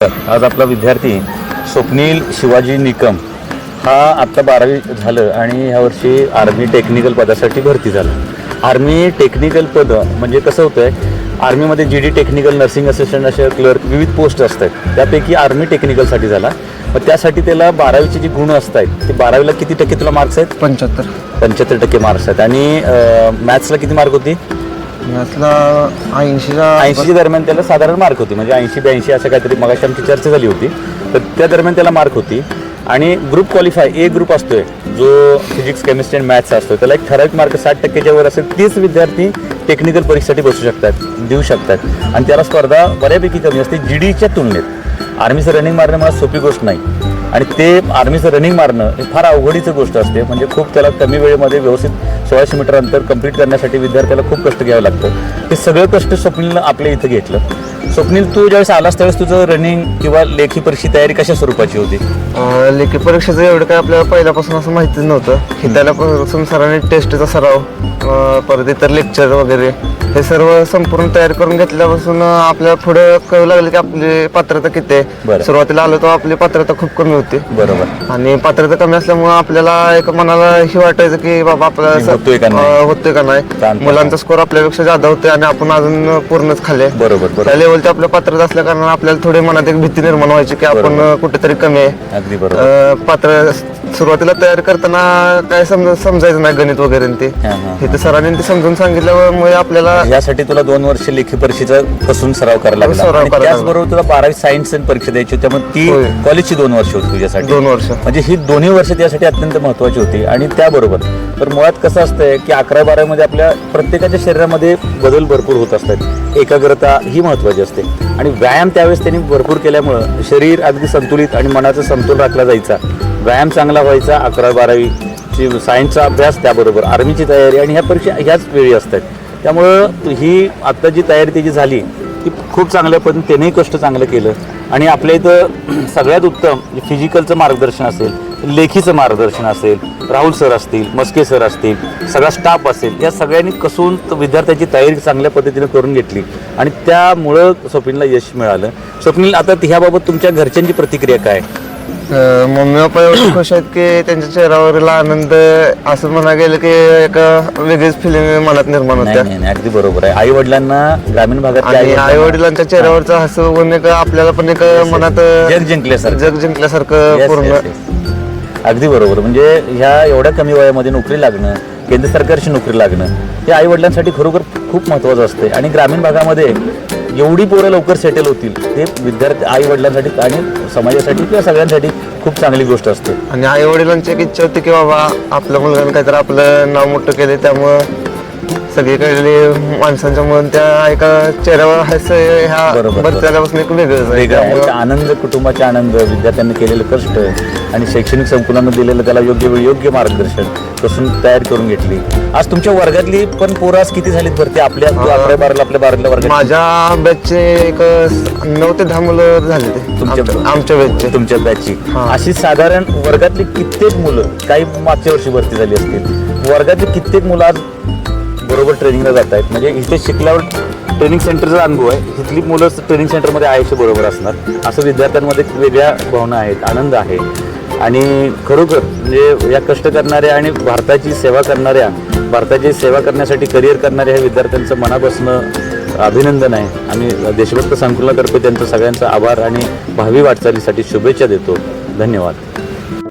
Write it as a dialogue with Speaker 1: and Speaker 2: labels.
Speaker 1: आज आपला विद्यार्थी स्वप्नील शिवाजी निकम हा आत्ता 12वी झालं आणि ह्या वर्षी आर्मी टेक्निकल पदासाठी भरती झाला. आर्मी टेक्निकल पद म्हणजे कसं होतं आहे, आर्मीमध्ये GD टेक्निकल, नर्सिंग असिस्टंट असे क्लर्क विविध पोस्ट असतात. त्यापैकी आर्मी टेक्निकलसाठी झाला. मग त्यासाठी त्याला 12वीचे जे गुण असतात ते 12वीला किती टक्के तुला मार्क्स आहेत? 75% मार्क्स आहेत. आणि मॅथ्सला किती मार्क होती?
Speaker 2: मॅथ्सला
Speaker 1: 80 दरम्यान त्याला साधारण मार्क होती, म्हणजे 80-82 असं काहीतरी मगाशी आमची चर्चा झाली होती. तर त्या दरम्यान त्याला मार्क होती. आणि ग्रुप क्वालिफाय ए ग्रुप असतोय जो फिजिक्स, केमिस्ट्री आणि मॅथ्स असतो, त्याला एक ठराविक मार्क 60%च्या वर असेल तीच विद्यार्थी टेक्निकल परीक्षेसाठी बसू शकतात, देऊ शकतात. आणि त्याला स्पर्धा बऱ्यापैकी कमी असते GDच्या तुलनेत. आर्मीचं रनिंग मारणं मला सोपी गोष्ट नाही, आणि ते आर्मीचं रनिंग मारणं हे फार अवघडीचं गोष्ट असते. म्हणजे खूप त्याला कमी वेळेमध्ये व्यवस्थित 1600 मीटर अंतर कंप्लीट करण्यासाठी विद्यार्थ्याला खूप कष्ट घ्यावं लागतं. हे सगळं कष्ट स्वप्नीलनं आपल्या इथं घेतलं. स्वप्नील, तू ज्यावेळेस आलास त्यावेळेस तुझं रनिंग किंवा लेखी परीक्षेची तयारी कशा स्वरूपाची होती?
Speaker 2: लेखी परीक्षेचं एवढं काय आपल्याला पहिल्यापासून असं माहितीच नव्हतं. की त्यालापासून सरांनी टेस्टचा सराव, परत इतर लेक्चर वगैरे हे सर्व संपूर्ण तयारी करून घेतल्यापासून आपल्याला पुढे कळू लागलं की आपली पात्रता किती आहे. सुरुवातीला आलो तेव्हा आपली पात्रता खूप कमी होती.
Speaker 1: बरोबर.
Speaker 2: आणि पात्रता कमी असल्यामुळे आपल्याला एक मनाला हे वाटायचं की बाबा आपल्याला होतोय का नाही. मुलांचा स्कोर आपल्यापेक्षा जादा होते आणि आपण अजून पूर्णच खाल्ले.
Speaker 1: बरोबर.
Speaker 2: त्या लेवलची आपल्या पात्रता असल्या कारण आपल्याला थोडी मनात एक भीती निर्माण व्हायची की आपण कुठेतरी कमी आहे.
Speaker 1: अगदी बरोबर.
Speaker 2: पात्र सुरुवातीला तयारी करताना काय समजायचं नाही गणित वगैरे ते. हे तर सरांनी ते समजून सांगितल्यामुळे आपल्याला
Speaker 1: यासाठी तुला 2 वर्ष लेखी परीक्षेचा पासून सराव करायला लागला. त्याचबरोबर तुला 12वी सायन्स परीक्षा द्यायची होती, त्यामुळे ती कॉलेजची 2 वर्ष होती तुझ्यासाठी.
Speaker 2: 2 वर्ष
Speaker 1: म्हणजे ही दोन्ही वर्ष त्यासाठी अत्यंत महत्वाची होती. आणि त्याबरोबर तर मुळात कसं असतंय की 11-12 मध्ये आपल्या प्रत्येकाच्या शरीरामध्ये बदल भरपूर होत असतात. एकाग्रता ही महत्वाची असते आणि व्यायाम त्यावेळेस त्यांनी भरपूर केल्यामुळं शरीर अगदी संतुलित आणि मनाचा समतोल राखला जायचा. व्यायाम चांगला व्हायचा. 11-12वीची सायन्सचा अभ्यास, त्याबरोबर आर्मीची तयारी, आणि ह्या परीक्षा ह्याच वेळी असतात. त्यामुळं ही आत्ता जी तयारी त्याची झाली ती खूप चांगल्या पद्धतीने त्यानेही कष्ट चांगलं केलं. आणि आपल्या इथं सगळ्यात उत्तम फिजिकलचं मार्गदर्शन असेल, लेखीचं मार्गदर्शन असेल, राहुल सर असतील, मस्के सर असतील, सगळा स्टाफ असेल, या सगळ्यांनी कसून विद्यार्थ्यांची तयारी चांगल्या पद्धतीने करून घेतली आणि त्यामुळं स्वप्नीलला यश मिळालं. स्वप्नील, आता ह्याबाबत तुमच्या घरच्यांची प्रतिक्रिया काय?
Speaker 2: मम्मी पप्पा एवढे खुश आहेत की त्यांच्या चेहऱ्यावरील आनंद असं म्हणा गेलं की एक वेगळीच फिलिंग मनात निर्माण होते.
Speaker 1: अगदी बरोबर आहे. आई वडिलांना ग्रामीण भागात
Speaker 2: आई वडिलांच्या चेहऱ्यावरचं हसू बघून एक आपल्याला पण एक मनात जग जिंकल्यासारखं पूर्ण.
Speaker 1: अगदी बरोबर. म्हणजे ह्या एवढ्या कमी वयामध्ये नोकरी लागणं, केंद्र सरकारची नोकरी लागणं, हे आई वडिलांसाठी खरोखर खूप महत्वाचं असते. आणि ग्रामीण भागामध्ये एवढी पोरं लवकर सेटल होतील हे विद्यार्थी, आई वडिलांसाठी आणि समाजासाठी किंवा सगळ्यांसाठी खूप चांगली गोष्ट असते.
Speaker 2: आणि आई वडिलांची एक इच्छा होती की बाबा आपल्या मुलांनी काहीतरी आपलं नाव मोठं केले, त्यामुळं सगळीकडे माणसांच्या म्हणून त्या एका चेहऱ्यावर ह्या बदल्यापासून एक वेगळं
Speaker 1: आनंद, कुटुंबाचा आनंद, विद्यार्थ्यांनी केलेलं कष्ट आणि शैक्षणिक संकुलानं दिलेलं त्याला योग्य वेळी योग्य मार्गदर्शन कसून तयार करून घेतली. आज तुमच्या वर्गातली पण पोरं किती झालीत भरती? आपल्या 11-12 आपल्या 12वीला वर्गात
Speaker 2: माझ्या बॅचचे एक 9 ते 10 मुलं झाले ते आमच्या बॅचचे.
Speaker 1: तुमच्या बॅचची अशी साधारण वर्गातली कित्येक मुलं, काही मागच्या वर्षी भरती झाली असतील, वर्गातली कित्येक मुलं आज बरोबर ट्रेनिंगला जात आहेत. म्हणजे इथे शिकल्यावर ट्रेनिंग सेंटरचा अनुभव आहे. इथली मुलं ट्रेनिंग सेंटरमध्ये आयुष्य बरोबर असणार, असं विद्यार्थ्यांमध्ये वेगळ्या भावना आहेत, आनंद आहे. आणि खरोखर म्हणजे या कष्ट करणाऱ्या आणि भारताची सेवा करण्यासाठी करिअर करणाऱ्या ह्या विद्यार्थ्यांचं मनापासून अभिनंदन आहे. आम्ही देशभक्त संकुलातर्फे त्यांचं सगळ्यांचा आभार आणि भावी वाटचालीसाठी शुभेच्छा देतो. धन्यवाद.